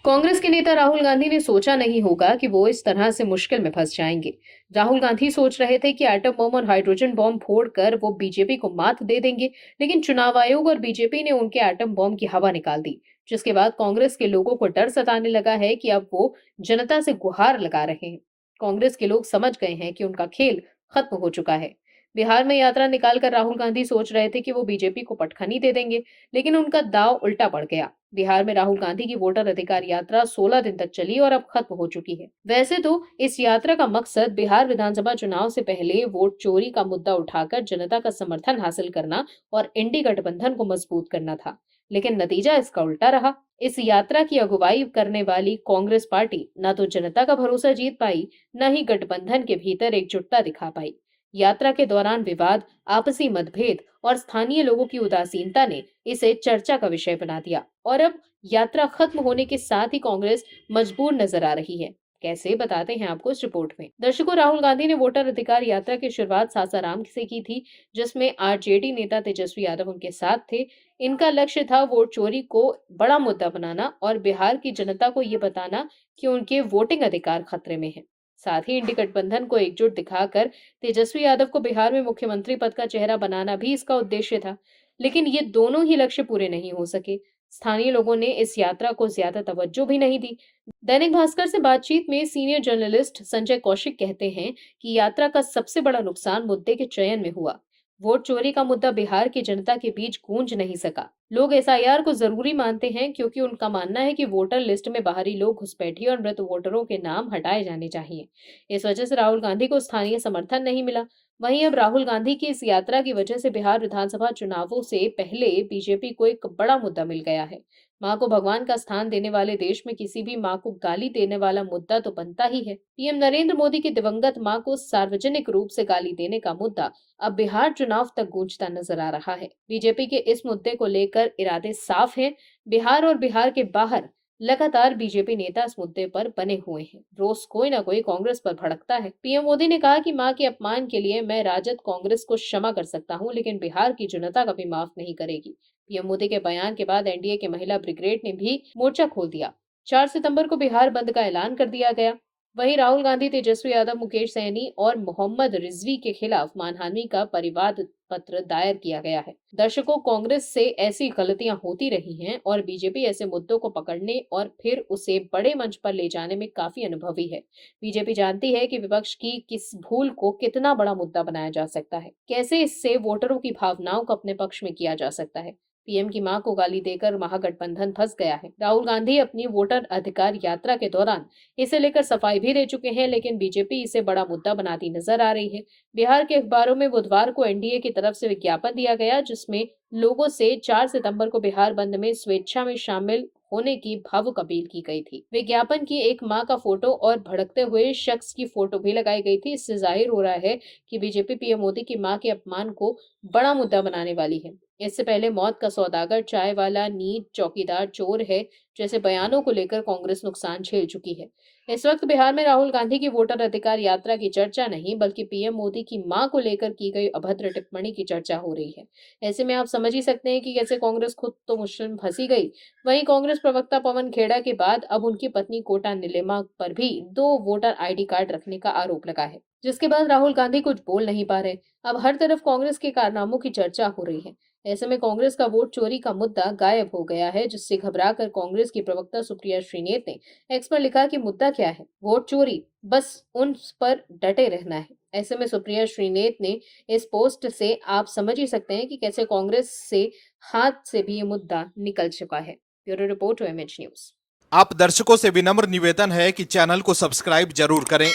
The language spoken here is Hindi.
कांग्रेस के नेता राहुल गांधी ने सोचा नहीं होगा कि वो इस तरह से मुश्किल में फंस जाएंगे। राहुल गांधी सोच रहे थे कि एटम बम और हाइड्रोजन बम फोड़कर वो बीजेपी को मात दे देंगे, लेकिन चुनाव आयोग और बीजेपी ने उनके एटम बम की हवा निकाल दी, जिसके बाद कांग्रेस के लोगों को डर सताने लगा है कि अब वो जनता से गुहार लगा रहे हैं। कांग्रेस के लोग समझ गए हैं कि उनका खेल खत्म हो चुका है। बिहार में यात्रा निकालकर राहुल गांधी सोच रहे थे कि वो बीजेपी को पटखनी दे देंगे, लेकिन उनका दांव उल्टा पड़ गया। बिहार में राहुल गांधी की वोटर अधिकार यात्रा 16 दिन तक चली और अब खत्म हो चुकी है। वैसे तो इस यात्रा का मकसद बिहार विधानसभा चुनाव से पहले वोट चोरी का मुद्दा उठाकर जनता का समर्थन हासिल करना और इंडी गठबंधन को मजबूत करना था, लेकिन नतीजा इसका उल्टा रहा। इस यात्रा की अगुवाई करने वाली कांग्रेस पार्टी न तो जनता का भरोसा जीत पाई, न ही गठबंधन के भीतर एकजुटता दिखा पाई। यात्रा के दौरान विवाद, आपसी मतभेद और स्थानीय लोगों की उदासीनता ने इसे चर्चा का विषय बना दिया और अब यात्रा खत्म होने के साथ ही कांग्रेस मजबूर नजर आ रही है। कैसे, बताते हैं आपको इस रिपोर्ट में। दर्शकों, राहुल गांधी ने वोटर अधिकार यात्रा की शुरुआत सासाराम से की थी, जिसमें आरजेडी नेता तेजस्वी यादव उनके साथ थे। इनका लक्ष्य था वोट चोरी को बड़ा मुद्दा बनाना और बिहार की जनता को ये बताना कि उनके वोटिंग अधिकार खतरे में है। साथ ही इंडी गठबंधन को एकजुट दिखाकर तेजस्वी यादव को बिहार में मुख्यमंत्री पद का चेहरा बनाना भी इसका उद्देश्य था, लेकिन ये दोनों ही लक्ष्य पूरे नहीं हो सके। स्थानीय लोगों ने इस यात्रा को ज्यादा तवज्जो भी नहीं दी। दैनिक भास्कर से बातचीत में सीनियर जर्नलिस्ट संजय कौशिक कहते हैं कि यात्रा का सबसे बड़ा नुकसान मुद्दे के चयन में हुआ। वोट चोरी का मुद्दा बिहार की जनता के बीच गूंज नहीं सका। लोग एसआईआर को जरूरी मानते हैं क्योंकि उनका मानना है कि वोटर लिस्ट में बाहरी लोग, घुसपैठिए और मृत वोटरों के नाम हटाए जाने चाहिए। इस वजह से राहुल गांधी को स्थानीय समर्थन नहीं मिला। वहीं अब राहुल गांधी की इस यात्रा की वजह से बिहार विधानसभा चुनावों से पहले बीजेपी को एक बड़ा मुद्दा मिल गया है। मां को भगवान का स्थान देने वाले देश में किसी भी मां को गाली देने वाला मुद्दा तो बनता ही है। पीएम नरेंद्र मोदी की दिवंगत मां को सार्वजनिक रूप से गाली देने का मुद्दा अब बिहार चुनाव तक गूंजता नजर आ रहा है। बीजेपी के इस मुद्दे को लेकर इरादे साफ हैं। बिहार और बिहार के बाहर लगातार बीजेपी नेता इस मुद्दे पर बने हुए हैं। रोज कोई ना कोई कांग्रेस पर भड़कता है। पीएम मोदी ने कहा कि मां के अपमान के लिए मैं राजद कांग्रेस को क्षमा कर सकता हूं, लेकिन बिहार की जनता कभी माफ नहीं करेगी। पीएम मोदी के बयान के बाद एनडीए के महिला ब्रिगेड ने भी मोर्चा खोल दिया। 4 सितंबर को बिहार बंद का ऐलान कर दिया गया। वहीं राहुल गांधी, तेजस्वी यादव, मुकेश सहनी और मोहम्मद रिजवी के खिलाफ मानहानि का परिवाद पत्र दायर किया गया है। दर्शकों, कांग्रेस से ऐसी गलतियां होती रही हैं और बीजेपी ऐसे मुद्दों को पकड़ने और फिर उसे बड़े मंच पर ले जाने में काफी अनुभवी है। बीजेपी जानती है कि विपक्ष की किस भूल को कितना बड़ा मुद्दा बनाया जा सकता है, कैसे इससे वोटरों की भावनाओं को अपने पक्ष में किया जा सकता है। पीएम की मां को गाली देकर महागठबंधन फंस गया है। राहुल गांधी अपनी वोटर अधिकार यात्रा के दौरान इसे लेकर सफाई भी दे चुके हैं, लेकिन बीजेपी इसे बड़ा मुद्दा बनाती नजर आ रही है। बिहार के अखबारों में बुधवार को एनडीए की तरफ से विज्ञापन दिया गया, जिसमें लोगों से 4 सितंबर को बिहार बंद में स्वेच्छा में शामिल होने की भावुक अपील की गई थी। विज्ञापन की एक मां का फोटो और भड़कते हुए शख्स की फोटो भी लगाई गई थी। इससे जाहिर हो रहा है कि बीजेपी पीएम मोदी की मां के अपमान को बड़ा मुद्दा बनाने वाली है। इससे पहले मौत का सौदागर, चाय वाला, नीच, चौकीदार चोर है जैसे बयानों को लेकर कांग्रेस नुकसान झेल चुकी है। इस वक्त बिहार में राहुल गांधी की वोटर अधिकार यात्रा की चर्चा नहीं, बल्कि पीएम मोदी की मां को लेकर की गई अभद्र टिप्पणी की चर्चा हो रही है। ऐसे में आप समझ ही सकते हैं कि कैसे कांग्रेस खुद तो मुश्किल में फंसी गई, वहीं कांग्रेस प्रवक्ता पवन खेड़ा के बाद अब उनकी पत्नी कोटा नीलिमा पर भी 2 वोटर आईडी कार्ड रखने का आरोप लगा है, जिसके बाद राहुल गांधी कुछ बोल नहीं पा रहे। अब हर तरफ कांग्रेस के कारनामों की चर्चा हो रही है। ऐसे में कांग्रेस का वोट चोरी का मुद्दा गायब हो गया है, जिससे घबराकर कांग्रेस की प्रवक्ता सुप्रिया श्रीनेत ने एक्स पर लिखा कि मुद्दा क्या है, वोट चोरी, बस उन पर डटे रहना है। ऐसे में सुप्रिया श्रीनेत ने इस पोस्ट से आप समझ ही सकते हैं कि कैसे कांग्रेस से हाथ से भी ये मुद्दा निकल चुका है। Bureau report, MH news. आप दर्शकों से विनम्र निवेदन है कि चैनल को सब्सक्राइब जरूर करें